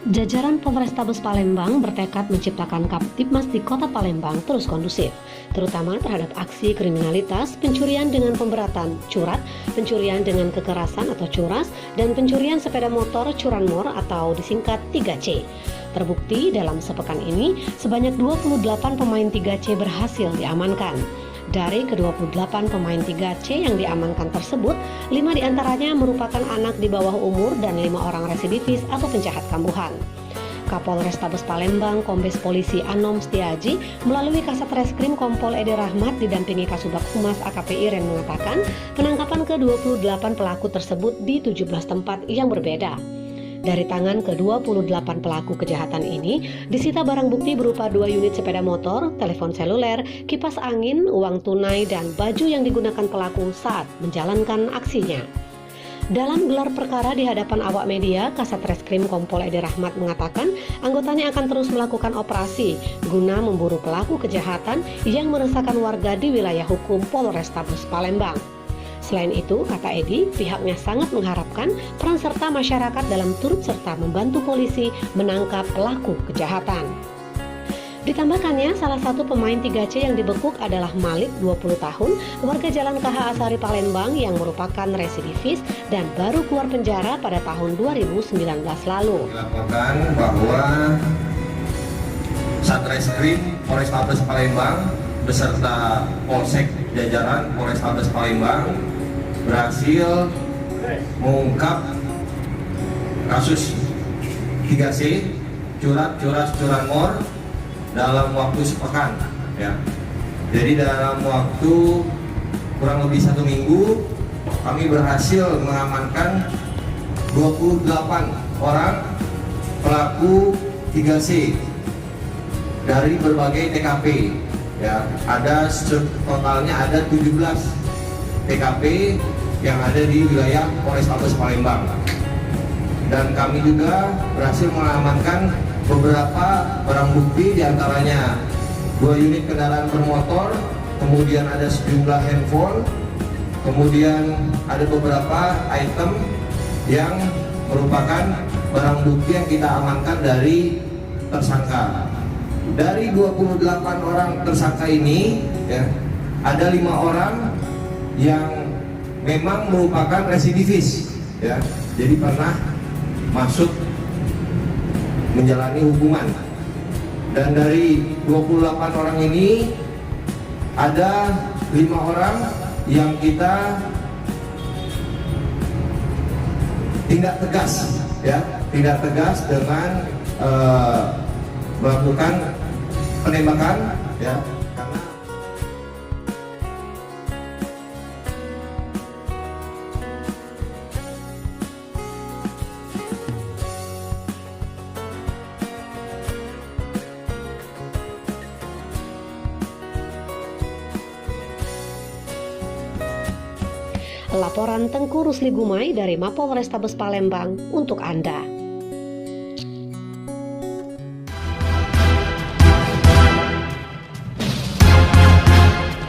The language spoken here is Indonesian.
Jajaran Polrestabes Palembang bertekad menciptakan Kamtibmas di Kota Palembang terus kondusif, terutama terhadap aksi kriminalitas, pencurian dengan pemberatan, curat, pencurian dengan kekerasan atau curas, dan pencurian sepeda motor curanmor atau disingkat 3C. Terbukti dalam sepekan ini, sebanyak 28 pemain 3C berhasil diamankan. Dari ke-28 pemain 3C yang diamankan tersebut, 5 diantaranya merupakan anak di bawah umur dan 5 orang residivis atau penjahat kambuhan. Kapolrestabes Palembang Kombes Polisi Anom Setiaji melalui Kasat Reskrim Kompol Edi Rahmat didampingi Kasubag Humas AKP Iren mengatakan penangkapan ke-28 pelaku tersebut di 17 tempat yang berbeda. Dari tangan ke-28 pelaku kejahatan ini, disita barang bukti berupa 2 unit sepeda motor, telepon seluler, kipas angin, uang tunai, dan baju yang digunakan pelaku saat menjalankan aksinya. Dalam gelar perkara di hadapan awak media, Kasat Reskrim Kompol Edi Rahmat mengatakan anggotanya akan terus melakukan operasi guna memburu pelaku kejahatan yang meresahkan warga di wilayah hukum Polrestabes Palembang. Selain itu, kata Edi, pihaknya sangat mengharapkan peran serta masyarakat dalam turut serta membantu polisi menangkap pelaku kejahatan. Ditambahkannya, salah satu pemain 3C yang dibekuk adalah Malik, 20 tahun, warga Jalan KH Asari Palembang yang merupakan residivis dan baru keluar penjara pada tahun 2019 lalu. Dilaporkan bahwa Satreskrim Polrestabes Palembang beserta Polsek jajaran Polrestabes Palembang berhasil mengungkap kasus 3C curas curanmor dalam waktu sepekan, ya. Jadi dalam waktu kurang lebih 1 minggu kami berhasil mengamankan 28 orang pelaku 3C dari berbagai TKP. Ya, totalnya ada 17 TKP yang ada di wilayah Polrestabes Palembang. Dan kami juga berhasil mengamankan beberapa barang bukti, diantaranya 2 unit kendaraan bermotor, kemudian ada sejumlah handphone, kemudian ada beberapa item yang merupakan barang bukti yang kita amankan dari tersangka. Dari 28 orang tersangka ini, ya, ada 5 orang yang memang merupakan residivis, ya, jadi pernah masuk menjalani hukuman. Dan dari 28 orang ini ada 5 orang yang kita tindak tegas, ya, tindak tegas dengan melakukan penembakan, ya, karena Laporan Tengku Rusli Gumai dari Mapol Restabes Palembang untuk Anda.